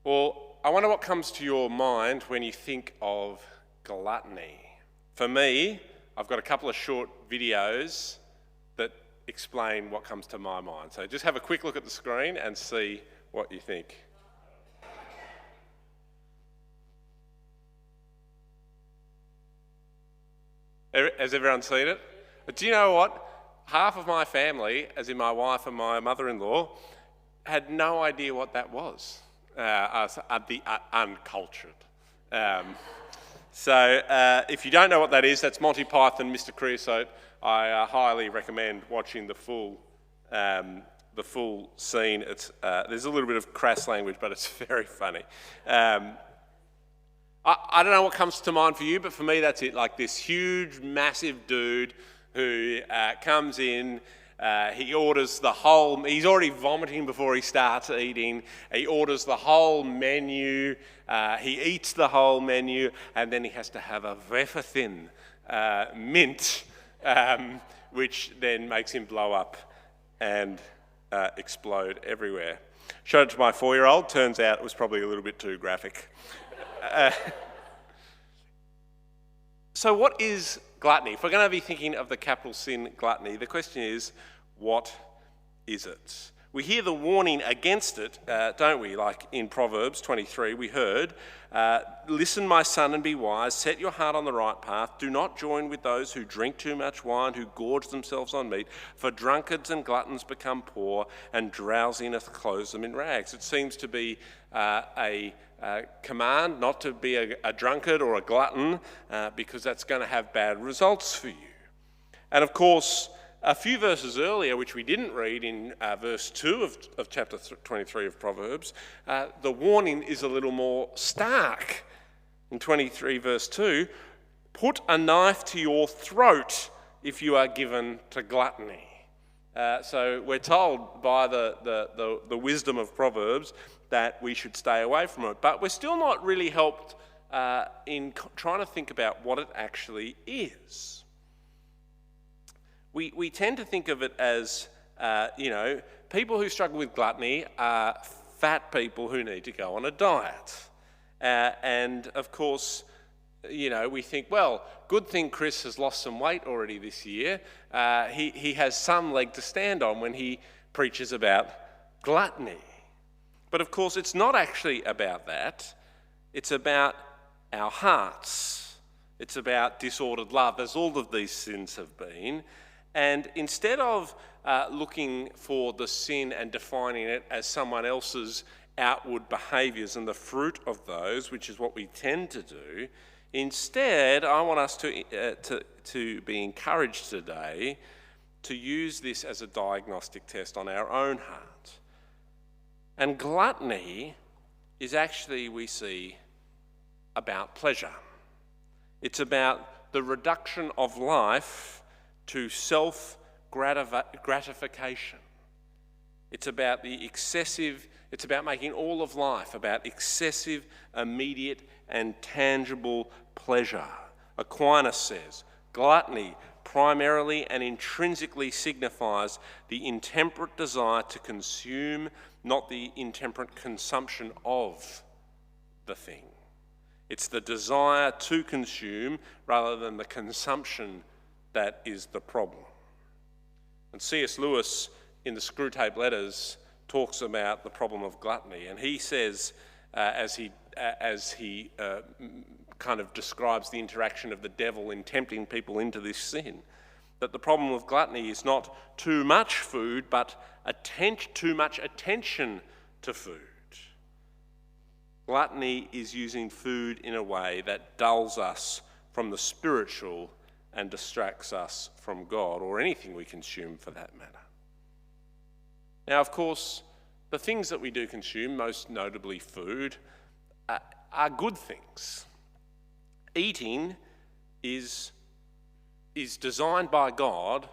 Well, I wonder what comes to your mind when you think of gluttony. For me, I've got a couple of short videos that explain what comes to my mind. So just have a quick look at the screen and see what you think. Has everyone seen it? Do you know what? Half of my family, as in my wife and my mother-in-law, had no idea what that was. The uncultured. So if you don't know what that is, that's Monty Python, Mr. Creosote. I highly recommend watching the full scene. It's there's a little bit of crass language, but it's very funny. I don't know what comes to mind for you, but for me that's it. Like this huge, massive dude who comes in. He orders the whole, he's already vomiting before he starts eating. He orders the whole menu, he eats the whole menu, and then he has to have a wafer thin mint, which then makes him blow up and explode everywhere. Showed it to my 4-year-old, turns out it was probably a little bit too graphic. So what is gluttony? If we're going to be thinking of the capital sin gluttony, the question is, what is it? We hear the warning against it, don't we? Like in Proverbs 23, we heard, listen, my son, and be wise. Set your heart on the right path. Do not join with those who drink too much wine, who gorge themselves on meat. For drunkards and gluttons become poor, and drowsiness clothes them in rags. It seems to be a command not to be a drunkard or a glutton, because that's going to have bad results for you. And of course, a few verses earlier, which we didn't read in verse 2 of chapter 23 of Proverbs, the warning is a little more stark. In 23 verse 2, put a knife to your throat if you are given to gluttony. So we're told by the wisdom of Proverbs that we should stay away from it. But we're still not really helped in trying to think about what it actually is. We tend to think of it as, people who struggle with gluttony are fat people who need to go on a diet. And of course, we think, well, good thing Chris has lost some weight already this year. He has some leg to stand on when he preaches about gluttony. But of course, it's not actually about that. It's about our hearts. It's about disordered love, as all of these sins have been. And instead of looking for the sin and defining it as someone else's outward behaviours and the fruit of those, which is what we tend to do, instead I want us to be encouraged today to use this as a diagnostic test on our own heart. And gluttony is actually, we see, about pleasure. It's about the reduction of life to self-gratification. It's about it's about making all of life about excessive, immediate, and tangible pleasure. Aquinas says, gluttony primarily and intrinsically signifies the intemperate desire to consume, not the intemperate consumption of the thing. It's the desire to consume rather than the consumption that is the problem. And C.S. Lewis, in the Screwtape Letters, talks about the problem of gluttony, and he says, as he kind of describes the interaction of the devil in tempting people into this sin, that the problem of gluttony is not too much food, but too much attention to food. Gluttony is using food in a way that dulls us from the spiritual and distracts us from God, or anything we consume for that matter. Now, of course, the things that we do consume, most notably food, are good things. Eating is designed by God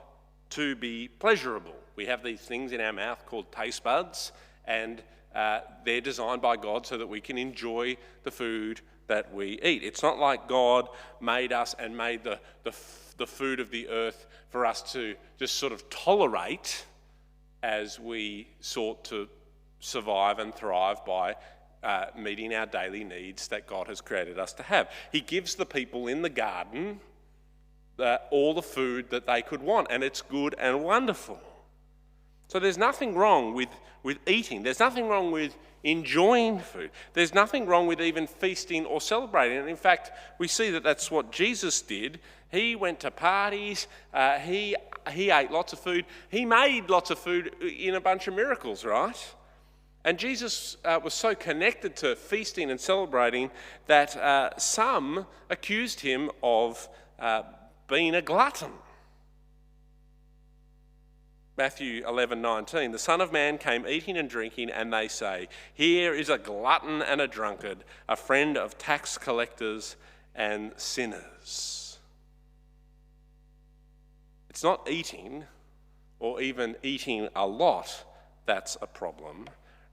to be pleasurable. We have these things in our mouth called taste buds, and they're designed by God so that we can enjoy the food that we eat. It's not like God made us and made the food of the earth for us to just sort of tolerate as we sought to survive and thrive by meeting our daily needs that God has created us to have. He gives the people in the garden all the food that they could want, and it's good and wonderful. So there's nothing wrong with eating. There's nothing wrong with enjoying food. There's nothing wrong with even feasting or celebrating. And in fact, we see that that's what Jesus did. He went to parties. He ate lots of food. He made lots of food in a bunch of miracles, right? And Jesus was so connected to feasting and celebrating that some accused him of being a glutton. Matthew 11:19, the Son of Man came eating and drinking, and they say, here is a glutton and a drunkard, a friend of tax collectors and sinners. It's not eating, or even eating a lot, that's a problem.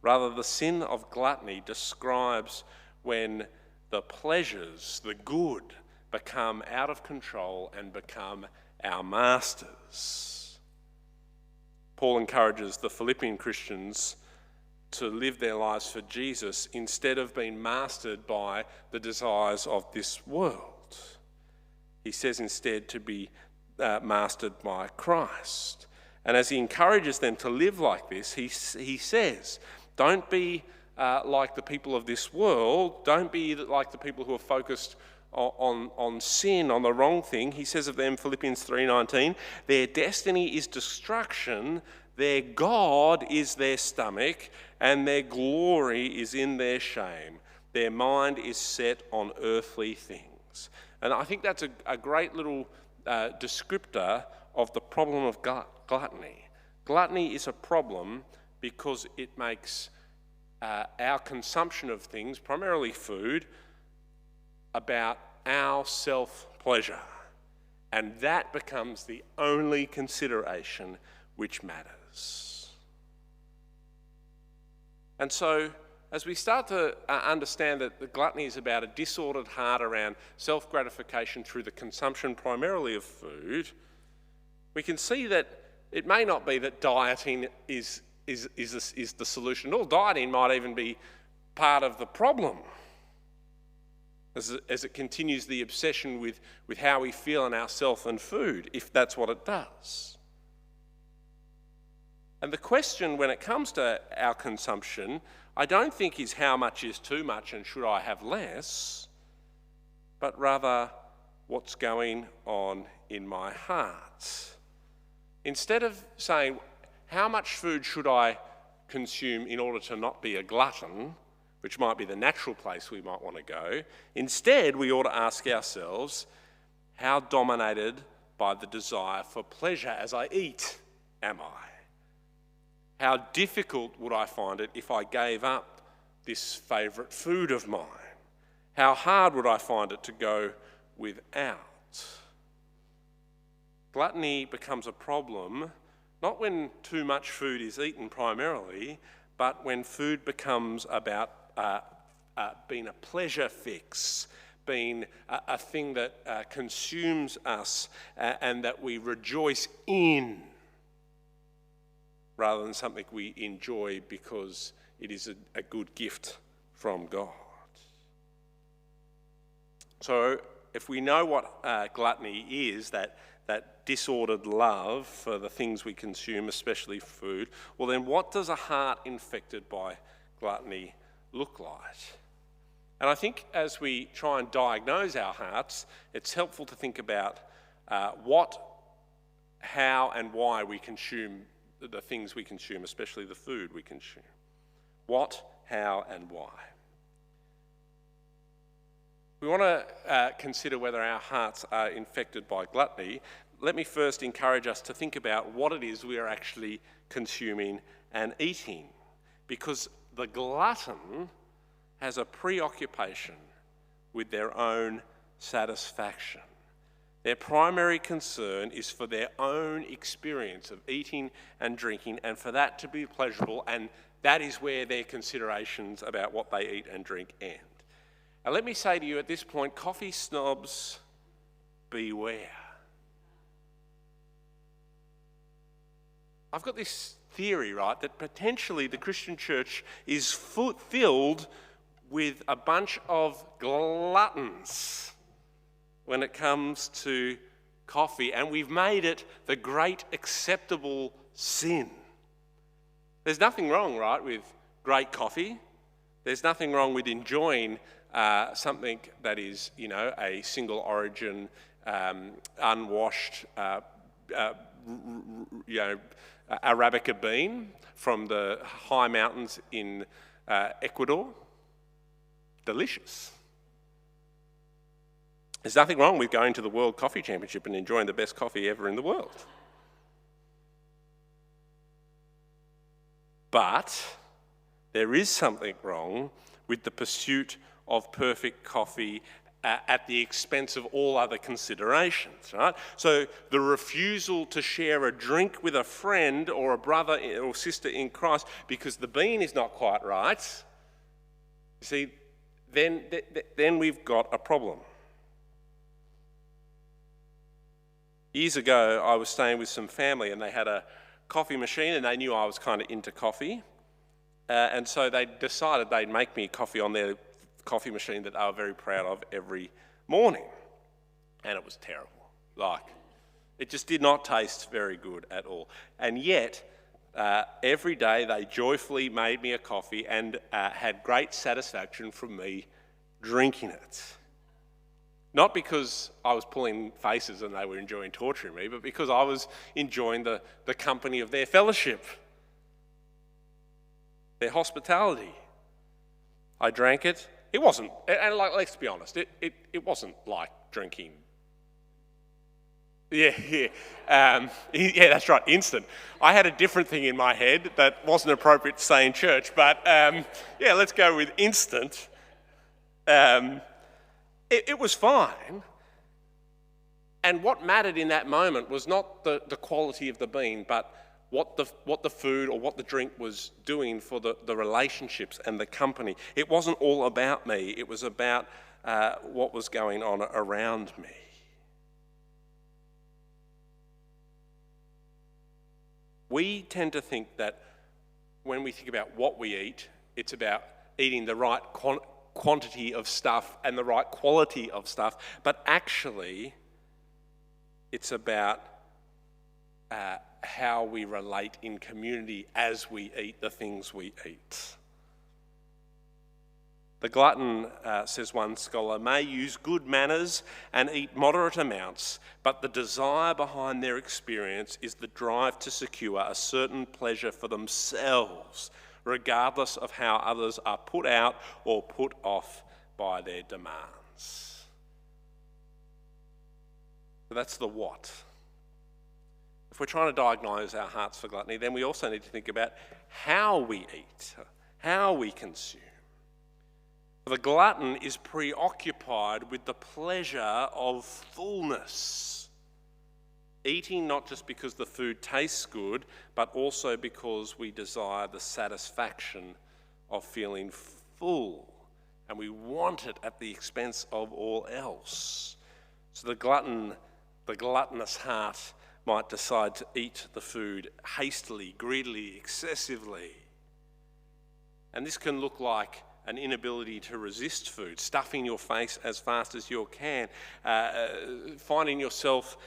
Rather, the sin of gluttony describes when the pleasures, the good, become out of control and become our masters. Paul encourages the Philippian Christians to live their lives for Jesus instead of being mastered by the desires of this world. He says instead to be mastered by Christ. And as he encourages them to live like this, he says, don't be like the people of this world. Don't be like the people who are focused on sin, on the wrong thing. He says of them, Philippians 3:19, their destiny is destruction, their God is their stomach, and their glory is in their shame. Their mind is set on earthly things. And I think that's a great little descriptor of the problem of gluttony. Gluttony is a problem because it makes our consumption of things, primarily food, about our self-pleasure. And that becomes the only consideration which matters. And so, as we start to understand that the gluttony is about a disordered heart around self-gratification through the consumption primarily of food, we can see that it may not be that dieting is the solution. All dieting might even be part of the problem as it continues the obsession with how we feel in ourselves and food, if that's what it does. And the question when it comes to our consumption, I don't think is how much is too much and should I have less, but rather what's going on in my heart. Instead of saying, how much food should I consume in order to not be a glutton, which might be the natural place we might want to go, instead we ought to ask ourselves, how dominated by the desire for pleasure as I eat am I? How difficult would I find it if I gave up this favourite food of mine? How hard would I find it to go without? Gluttony becomes a problem not when too much food is eaten primarily, but when food becomes about being a pleasure fix, being a thing that consumes us and that we rejoice in, rather than something we enjoy because it is a good gift from God. So if we know what gluttony is, that disordered love for the things we consume, especially food, well then what does a heart infected by gluttony look like? And I think as we try and diagnose our hearts, it's helpful to think about what, how and why we consume the things we consume, especially the food we consume. What, how and why. We want to consider whether our hearts are infected by gluttony. Let me first encourage us to think about what it is we are actually consuming and eating. Because the glutton has a preoccupation with their own satisfaction. Their primary concern is for their own experience of eating and drinking and for that to be pleasurable, and that is where their considerations about what they eat and drink end. And let me say to you at this point, coffee snobs, beware. I've got this theory, right, that potentially the Christian church is filled with a bunch of gluttons when it comes to coffee, and we've made it the great acceptable sin. There's nothing wrong, right, with great coffee. There's nothing wrong with enjoying something that is, a single origin, unwashed, Arabica bean from the high mountains in Ecuador. Delicious. There's nothing wrong with going to the World Coffee Championship and enjoying the best coffee ever in the world. But there is something wrong with the pursuit of perfect coffee at the expense of all other considerations, right? So the refusal to share a drink with a friend or a brother or sister in Christ because the bean is not quite right, you see, then we've got a problem. Years ago, I was staying with some family and they had a coffee machine and they knew I was kind of into coffee. And so they decided they'd make me coffee on their coffee machine that they were very proud of every morning. And it was terrible. It just did not taste very good at all. And yet, every day they joyfully made me a coffee and had great satisfaction from me drinking it. Not because I was pulling faces and they were enjoying torturing me, but because I was enjoying the company of their fellowship, their hospitality. I drank it. It wasn't, and let's be honest, it wasn't like drinking. Yeah, that's right, instant. I had a different thing in my head that wasn't appropriate to say in church, but let's go with instant. It was fine, and what mattered in that moment was not the quality of the bean, but what the food or what the drink was doing for the relationships and the company. It wasn't all about me, it was about what was going on around me. We tend to think that when we think about what we eat, it's about eating the right quantity of stuff and the right quality of stuff, but actually it's about how we relate in community as we eat the things we eat. The glutton, says one scholar, may use good manners and eat moderate amounts, but the desire behind their experience is the drive to secure a certain pleasure for themselves, regardless of how others are put out or put off by their demands. So that's the what. If we're trying to diagnose our hearts for gluttony, then we also need to think about how we eat, how we consume. The glutton is preoccupied with the pleasure of fullness. Eating not just because the food tastes good, but also because we desire the satisfaction of feeling full, and we want it at the expense of all else. So the gluttonous heart might decide to eat the food hastily, greedily, excessively. And this can look like an inability to resist food, stuffing your face as fast as you can, finding yourself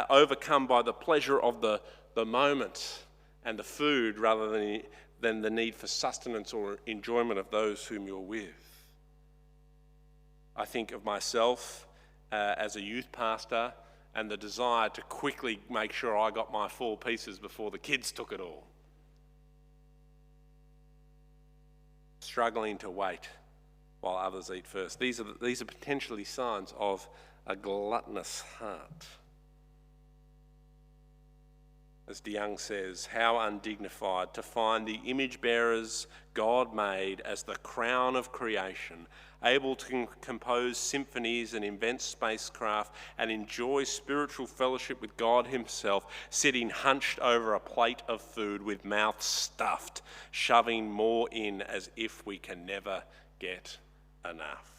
overcome by the pleasure of the moment and the food rather than the need for sustenance or enjoyment of those whom you're with. I think of myself as a youth pastor and the desire to quickly make sure I got my 4 pieces before the kids took it all. Struggling to wait while others eat first. These are potentially signs of a gluttonous heart. As DeYoung says, how undignified to find the image bearers God made as the crown of creation, able to compose symphonies and invent spacecraft and enjoy spiritual fellowship with God himself, sitting hunched over a plate of food with mouth stuffed, shoving more in as if we can never get enough.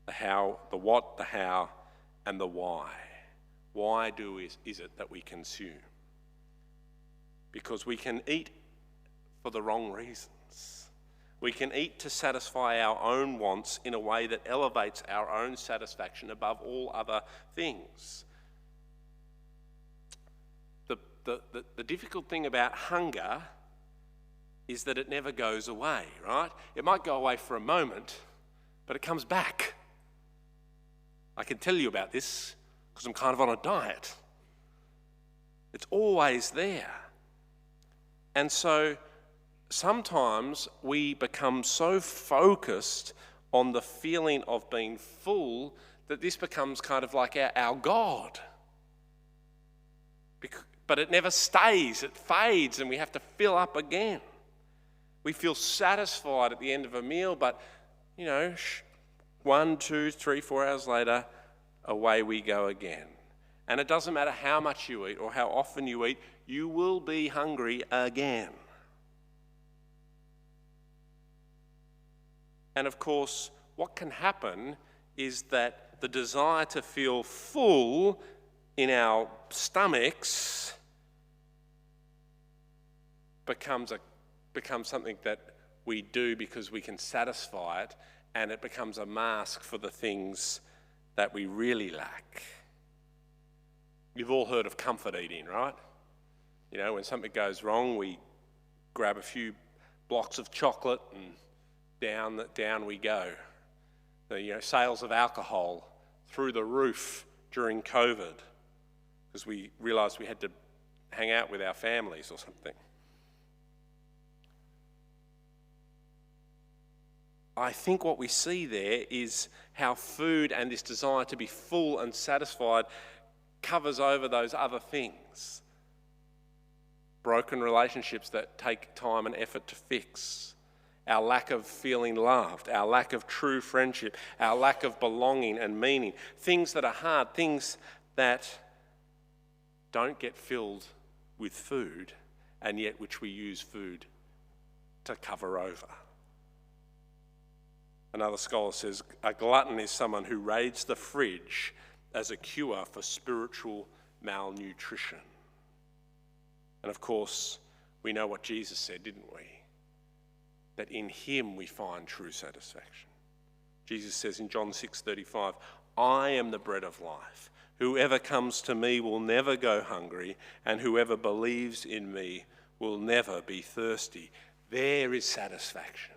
The how, the what, the how, and the why. Why is it that we consume? Because we can eat for the wrong reasons. We can eat to satisfy our own wants in a way that elevates our own satisfaction above all other things. The difficult thing about hunger is that it never goes away, right? It might go away for a moment, but it comes back. I can tell you about this because I'm kind of on a diet. It's always there. And so sometimes we become so focused on the feeling of being full that this becomes kind of like our God. But it never stays, it fades, and we have to fill up again. We feel satisfied at the end of a meal, but 1, 2, 3, 4 hours later, away we go again. And it doesn't matter how much you eat or how often you eat, you will be hungry again. And of course, what can happen is that the desire to feel full in our stomachs becomes something that we do because we can satisfy it, and it becomes a mask for the things that we really lack. You've all heard of comfort eating, right? When something goes wrong, we grab a few blocks of chocolate and down we go. Sales of alcohol through the roof during COVID because we realised we had to hang out with our families or something. I think what we see there is how food and this desire to be full and satisfied covers over those other things. Broken relationships that take time and effort to fix. Our lack of feeling loved, our lack of true friendship, our lack of belonging and meaning. Things that are hard, things that don't get filled with food, and yet which we use food to cover over. Another scholar says, a glutton is someone who raids the fridge as a cure for spiritual malnutrition. And of course, we know what Jesus said, didn't we? That in him we find true satisfaction. Jesus says in John 6:35, I am the bread of life. Whoever comes to me will never go hungry, and whoever believes in me will never be thirsty. There is satisfaction.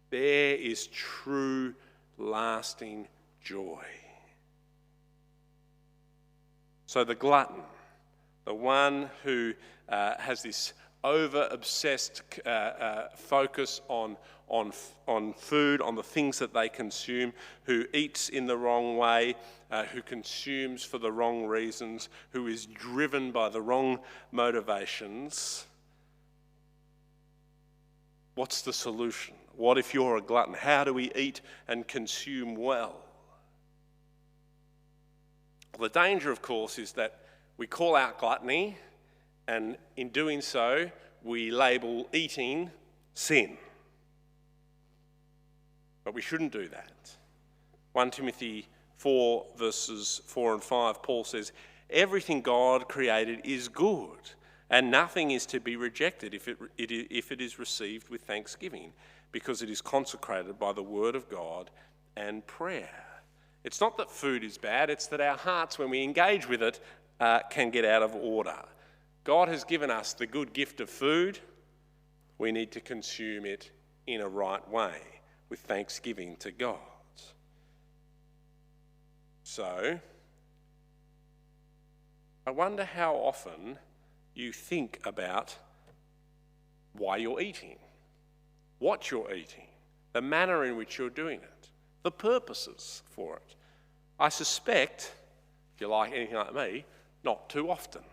There is true, lasting joy. So the glutton, the one who has this over-obsessed focus on food, on the things that they consume, who eats in the wrong way, who consumes for the wrong reasons, who is driven by the wrong motivations. What's the solution? What if you're a glutton? How do we eat and consume well? Well, the danger, of course, is that we call out gluttony, and in doing so, we label eating sin. But we shouldn't do that. 1 Timothy 4, verses 4 and 5, Paul says, everything God created is good, and nothing is to be rejected if it is received with thanksgiving, because it is consecrated by the word of God and prayer. It's not that food is bad, it's that our hearts, when we engage with it, can get out of order. God has given us the good gift of food. We need to consume it in a right way, with thanksgiving to God. So, I wonder how often you think about why you're eating, what you're eating, the manner in which you're doing it, the purposes for it. I suspect, if you're like anything like me, not too often.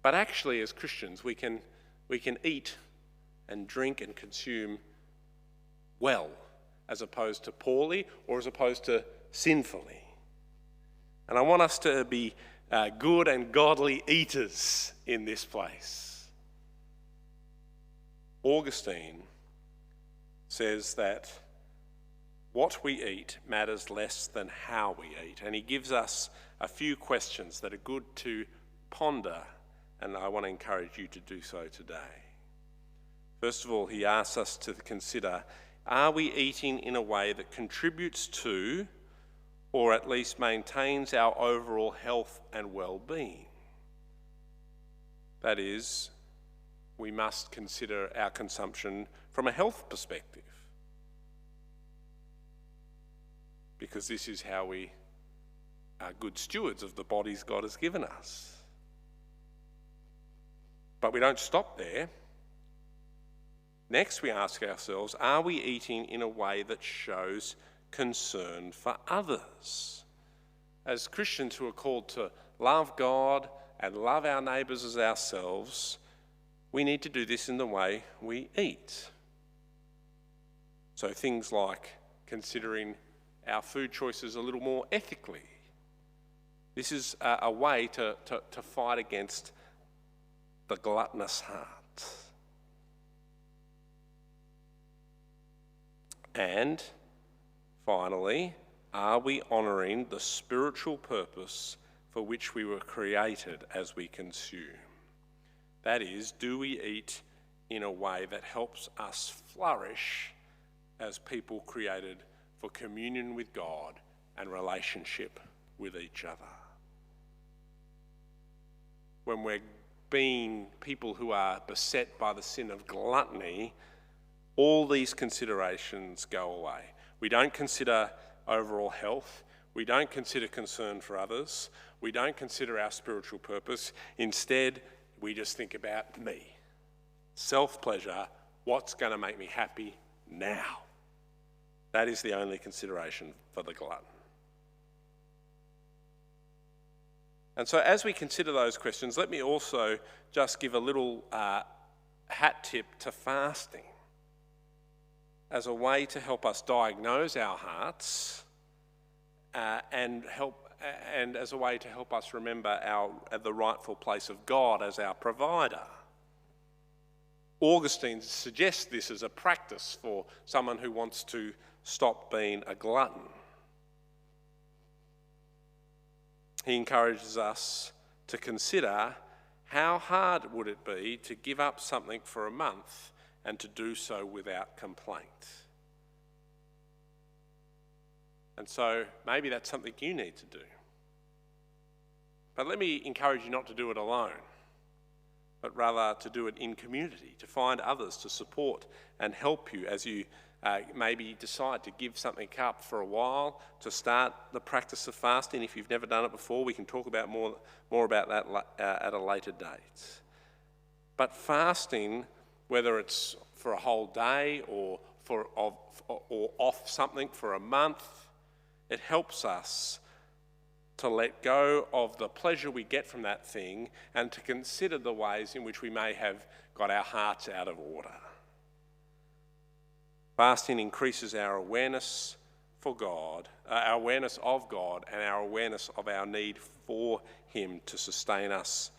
But actually, as Christians, we can eat and drink and consume well, as opposed to poorly or as opposed to sinfully. And I want us to be good and godly eaters in this place. Augustine says that what we eat matters less than how we eat. And he gives us a few questions that are good to ponder, and I want to encourage you to do so today. First of all, he asks us to consider, are we eating in a way that contributes to, or at least maintains, our overall health and well-being? That is, we must consider our consumption from a health perspective, because this is how we are good stewards of the bodies God has given us. But we don't stop there. Next, we ask ourselves, are we eating in a way that shows concern for others? As Christians who are called to love God and love our neighbours as ourselves, we need to do this in the way we eat. So things like considering our food choices a little more ethically. This is a way to fight against the gluttonous heart. And finally, are we honouring the spiritual purpose for which we were created as we consume? That is, do we eat in a way that helps us flourish as people created for communion with God and relationship with each other? When we're being people who are beset by the sin of gluttony, all these considerations go away. We don't consider overall health. We don't consider concern for others. We don't consider our spiritual purpose. Instead, we just think about me. Self-pleasure, what's going to make me happy now? That is the only consideration for the glutton. And so as we consider those questions, let me also just give a little hat tip to fasting as a way to help us diagnose our hearts and as a way to help us remember the rightful place of God as our provider. Augustine suggests this as a practice for someone who wants to stop being a glutton. He encourages us to consider how hard would it be to give up something for a month and to do so without complaint. And so maybe that's something you need to do. But let me encourage you not to do it alone, but rather to do it in community, to find others to support and help you as you maybe decide to give something up for a while, to start the practice of fasting. If you've never done it before, we can talk about more about that at a later date. But fasting, whether it's for a whole day or off something for a month, it helps us to let go of the pleasure we get from that thing and to consider the ways in which we may have got our hearts out of order. Fasting increases our awareness for God, our awareness of God, and our awareness of our need for Him to sustain us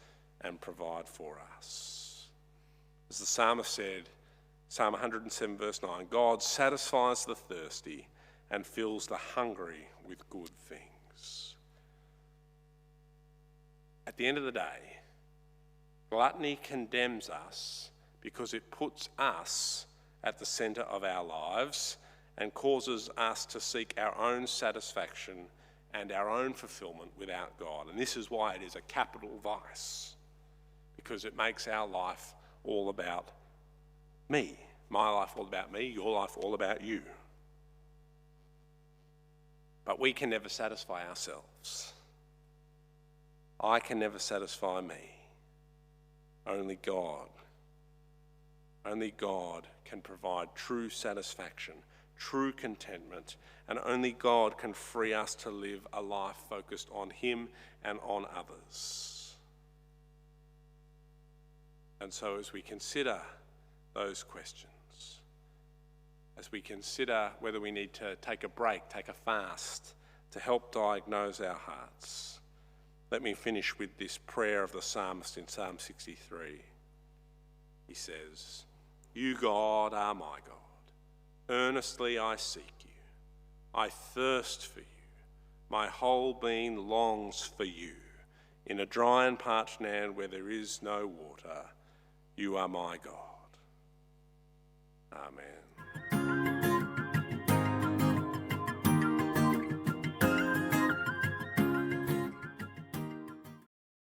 and provide for us. As the psalmist said, Psalm 107 verse 9, God satisfies the thirsty and fills the hungry with good things. At the end of the day, gluttony condemns us because it puts us at the centre of our lives and causes us to seek our own satisfaction and our own fulfilment without God. And this is why it is a capital vice, because it makes our life all about me. My life all about me, your life all about you. But we can never satisfy ourselves. I can never satisfy me. Only God. Only God can provide true satisfaction, true contentment, and only God can free us to live a life focused on Him and on others. And so as we consider those questions, as we consider whether we need to take a break, take a fast, to help diagnose our hearts, let me finish with this prayer of the psalmist in Psalm 63. He says, "You, God, are my God. Earnestly I seek you. I thirst for you. My whole being longs for you. In a dry and parched land where there is no water, you are my God." Amen.